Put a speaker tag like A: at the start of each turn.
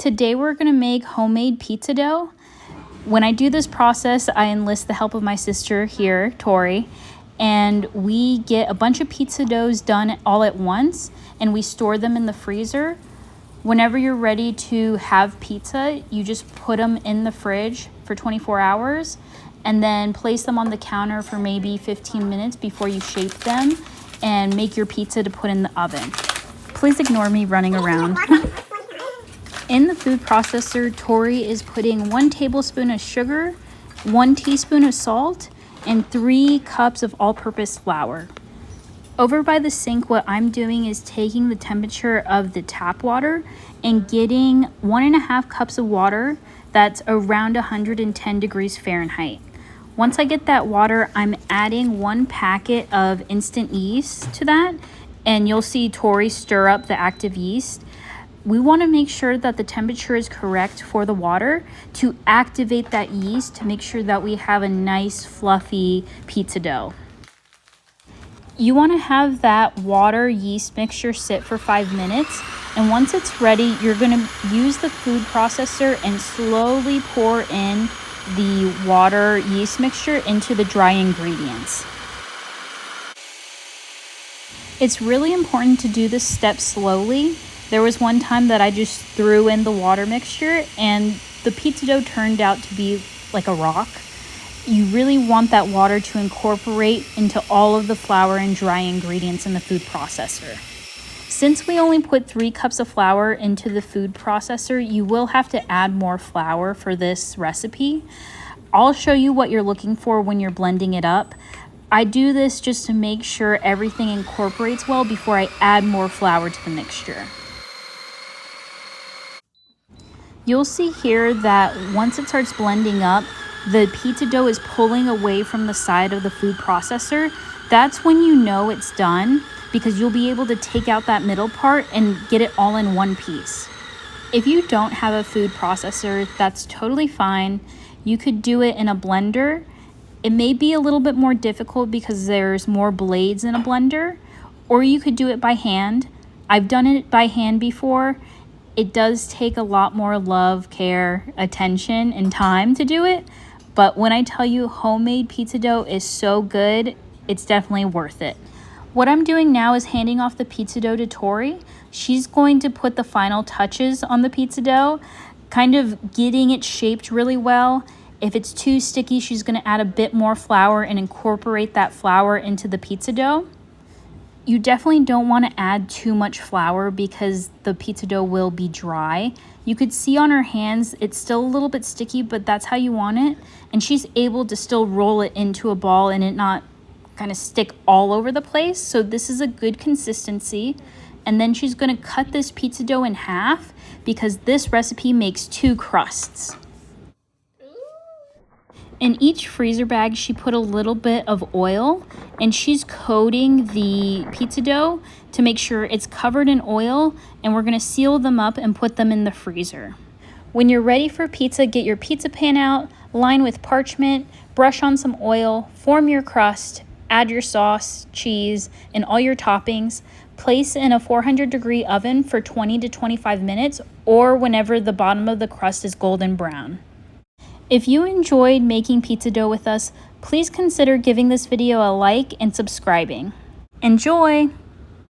A: Today we're going to make homemade pizza dough. When I do this process, I enlist the help of my sister here, Tori, and we get a bunch of pizza doughs done all at once and we store them in the freezer. Whenever you're ready to have pizza, you just put them in the fridge for 24 hours and then place them on the counter for maybe 15 minutes before you shape them and make your pizza to put in the oven. Please ignore me running around. In the food processor, Tori is putting 1 tablespoon of sugar, 1 teaspoon of salt, and 3 cups of all-purpose flour. Over by the sink, what I'm doing is taking the temperature of the tap water and getting 1.5 cups of water that's around 110 degrees Fahrenheit. Once I get that water, I'm adding 1 packet of instant yeast to that, and you'll see Tori stir up the active yeast. We want to make sure that the temperature is correct for the water to activate that yeast to make sure that we have a nice fluffy pizza dough. You want to have that water yeast mixture sit for 5 minutes, and once it's ready, you're going to use the food processor and slowly pour in the water yeast mixture into the dry ingredients. It's really important to do this step slowly. There was one time that I just threw in the water mixture and the pizza dough turned out to be like a rock. You really want that water to incorporate into all of the flour and dry ingredients in the food processor. Since we only put 3 cups of flour into the food processor, you will have to add more flour for this recipe. I'll show you what you're looking for when you're blending it up. I do this just to make sure everything incorporates well before I add more flour to the mixture. You'll see here that once it starts blending up, the pizza dough is pulling away from the side of the food processor. That's when you know it's done, because you'll be able to take out that middle part and get it all in one piece. If you don't have a food processor, that's totally fine. You could do it in a blender. It may be a little bit more difficult because there's more blades in a blender, or you could do it by hand. I've done it by hand before. It does take a lot more love, care, attention, and time to do it. But when I tell you homemade pizza dough is so good, it's definitely worth it. What I'm doing now is handing off the pizza dough to Tori. She's going to put the final touches on the pizza dough, kind of getting it shaped really well. If it's too sticky, she's going to add a bit more flour and incorporate that flour into the pizza dough. You definitely don't want to add too much flour because the pizza dough will be dry. You could see on her hands, it's still a little bit sticky, but that's how you want it. And she's able to still roll it into a ball and it not kind of stick all over the place. So this is a good consistency. And then she's going to cut this pizza dough in half because this recipe makes 2 crusts. In each freezer bag, she put a little bit of oil and she's coating the pizza dough to make sure it's covered in oil, and we're going to seal them up and put them in the freezer. When you're ready for pizza, get your pizza pan out, line with parchment, brush on some oil, form your crust, add your sauce, cheese, and all your toppings. Place in a 400-degree oven for 20 to 25 minutes or whenever the bottom of the crust is golden brown. If you enjoyed making pizza dough with us, please consider giving this video a like and subscribing. Enjoy!